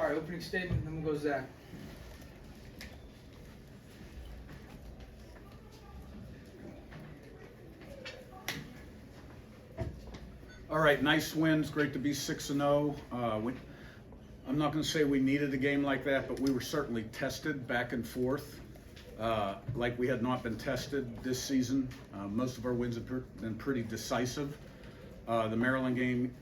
All right, opening statement, then we'll go Zach. All right, nice wins. Great to be 6-0. I'm not going to say we needed a game like that, but we were certainly tested back and forth, like we had not been tested this season. Most of our wins have been pretty decisive. The Maryland game,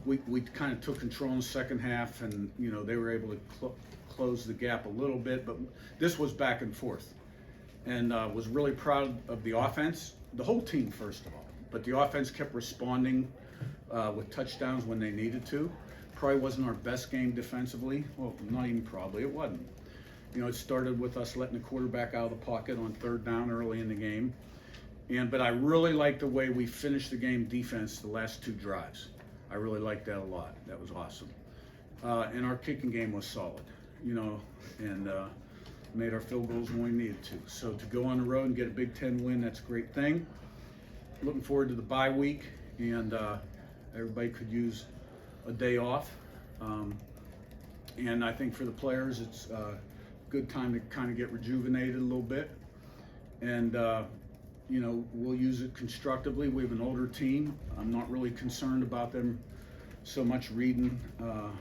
we kind of took control in the second half, and they were able to close the gap a little bit. But this was back and forth, and was really proud of the offense, the whole team first of all. But the offense kept responding with touchdowns when they needed to. Probably wasn't our best game defensively. Well, not even probably, it wasn't. It started with us letting the quarterback out of the pocket on third down early in the game. But I really liked the way we finished the game defense the last two drives. I really liked that a lot. That was awesome. And our kicking game was solid, and made our field goals when we needed to. So to go on the road and get a Big Ten win, that's a great thing. Looking forward to the bye week, and everybody could use a day off. And I think for the players, it's a good time to kind of get rejuvenated a little bit. And, we'll use it constructively. We have an older team. I'm not really concerned about them so much reading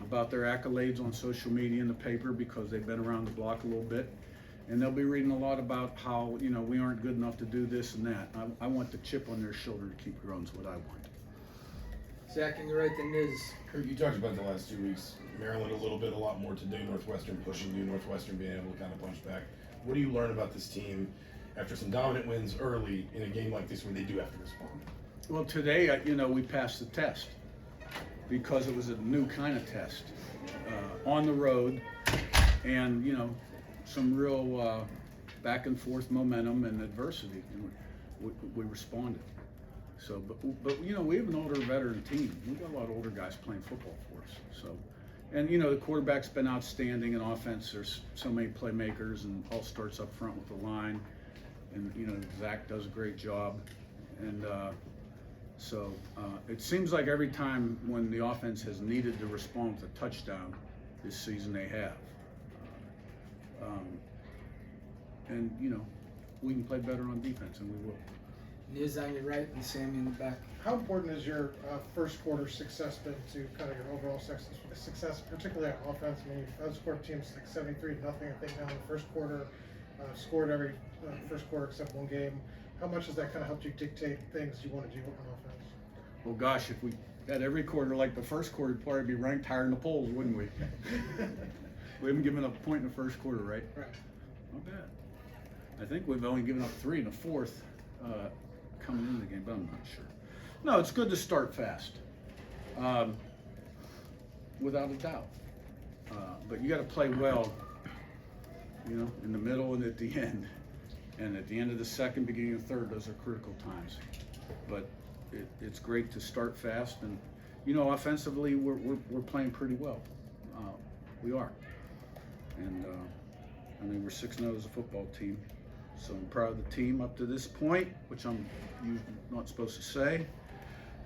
about their accolades on social media and the paper, because they've been around the block a little bit. And they'll be reading a lot about how, we aren't good enough to do this and that. I want the chip on their shoulder to keep growing is what I want. Zach, and you're right, then Niz. Curt, you talked about the last 2 weeks. Maryland a lot more today. Northwestern pushing you. Northwestern being able to kind of punch back. What do you learn about this team after some dominant wins early in a game like this where they do have to respond? Well, today, we passed the test because it was a new kind of test on the road, and some real back and forth momentum and adversity, and we responded. So, but we have an older veteran team. We've got a lot of older guys playing football for us. So, and the quarterback's been outstanding in offense. There's so many playmakers, and all starts up front with the line. And Zach does a great job. And so it seems like every time when the offense has needed to respond with a touchdown this season, they have. And we can play better on defense, and we will. Niz on your right and Sammy in the back. How important is your first quarter success been to kind of your overall success, particularly on offense? I mean, you've outscored teams like 73-0, I think, now in the first quarter, scored every first quarter except one game. How much has that kind of helped you dictate things you want to do on offense? Well, gosh, if we had every quarter like the first quarter, we'd probably be ranked higher in the polls, wouldn't we? We haven't given up a point in the first quarter, right? Right. Not bad. I think we've only given up 3 in the fourth coming into the game, but I'm not sure. No, it's good to start fast, without a doubt. But you got to play well, in the middle and at the end. And at the end of the second, beginning of the third, those are critical times. But it's great to start fast, and offensively we're playing pretty well. We are, and we're 6-0 as a football team. So I'm proud of the team up to this point, which I'm usually not supposed to say.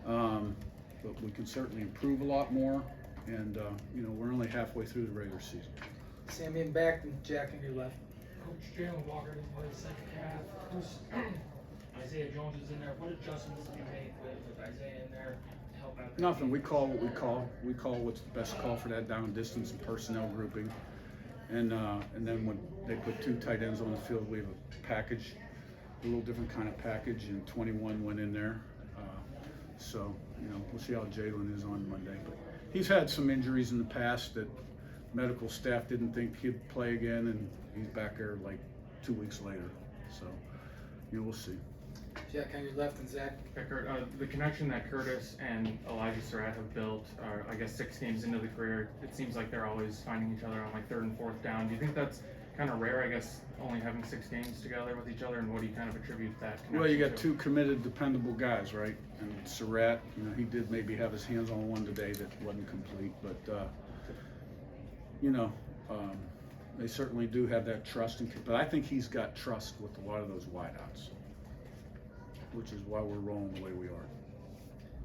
But we can certainly improve a lot more, and we're only halfway through the regular season. Sammy in back and Jack on your left. Coach Jalen Walker didn't play the second half. Isaiah Jones is in there. What adjustments did you make with Isaiah in there to help out? Nothing. We call what we call. We call what's the best call for that down distance and personnel grouping. And then when they put 2 tight ends on the field, we have a package, a little different kind of package, and 21 went in there. So we'll see how Jalen is on Monday. But he's had some injuries in the past that medical staff didn't think he'd play again, and he's back there like 2 weeks later. So we'll see. Jack on your left and Zach. Yeah, Curt, the connection that Curtis and Elijah Surratt have built, I guess 6 games into the career, it seems like they're always finding each other on like 3rd and 4th down. Do you think that's kind of rare, I guess, only having 6 games together with each other, and what do you kind of attribute that connection Well, you got to? 2 committed, dependable guys, right? And Surratt, he did maybe have his hands on one today that wasn't complete, but they certainly do have that trust. But I think he's got trust with a lot of those wideouts, which is why we're rolling the way we are.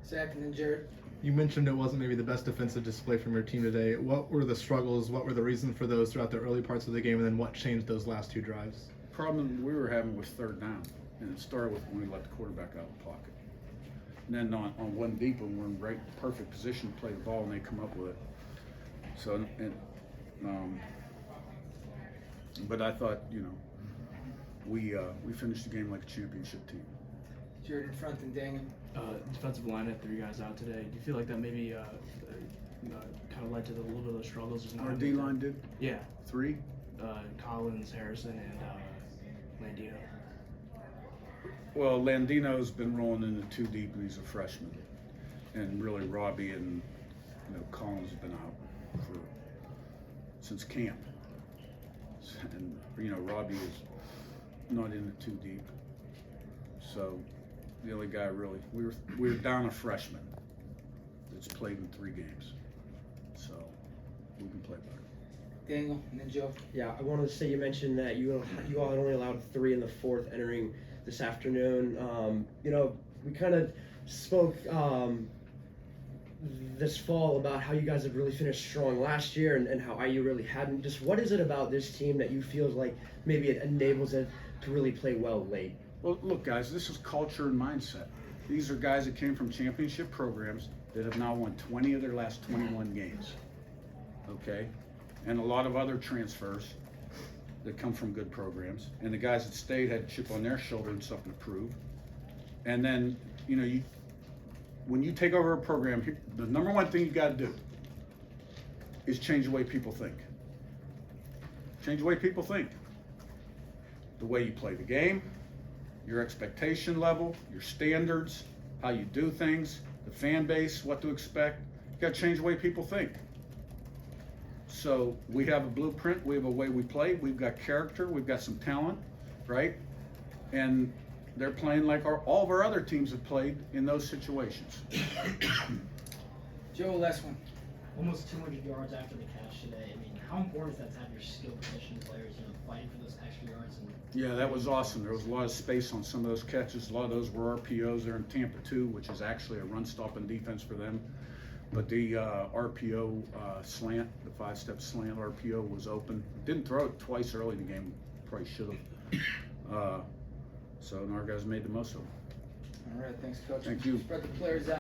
Zach and then Jared. You mentioned it wasn't maybe the best defensive display from your team today. What were the struggles? What were the reasons for those throughout the early parts of the game, and then what changed those last 2 drives? Problem we were having was third down, and it started with when we let the quarterback out of the pocket. And then on one deep, when we're in right perfect position to play the ball, and they come up with it. So, but I thought, we finished the game like a championship team. Jared in front and Daniel. Defensive line had 3 guys out today. Do you feel like that maybe kind of led to a little bit of the struggles? Just not Our having D line did Yeah. 3. Collins, Harrison, and Landino. Well, Landino's been rolling into 2 deep, and he's a freshman. And really, Robbie and Collins have been out since camp. And Robbie is not into 2 deep. So the only guy really, we were down a freshman that's played in 3 games. So we can play better. Daniel and then Joe. Yeah, I wanted to say you mentioned that you all had only allowed 3 in the 4th entering this afternoon. We kind of spoke this fall about how you guys have really finished strong last year and how IU really hadn't. Just what is it about this team that you feel like maybe it enables it to really play well late? Well, look, guys, this is culture and mindset. These are guys that came from championship programs that have now won 20 of their last 21 games. Okay? And a lot of other transfers that come from good programs. And the guys that stayed had a chip on their shoulder and something to prove. And then, when you take over a program, the number one thing you got to do is change the way people think. Change the way people think. The way you play the game, your expectation level, your standards, how you do things, the fan base, what to expect. You got to change the way people think. So we have a blueprint, we have a way we play, we've got character, we've got some talent, right? And they're playing like all of our other teams have played in those situations. Joe, last one. Almost 200 yards after the catch today. I mean, how important is that to have your skill position players, fighting for those extra yards? Yeah, that was awesome. There was a lot of space on some of those catches. A lot of those were RPOs. They're in Tampa 2, which is actually a run-stopping defense for them. But the RPO slant, the 5-step slant RPO was open. Didn't throw it twice early in the game. Probably should have. So our guys made the most of it. All right, thanks, Coach. Thank you. Spread the players out.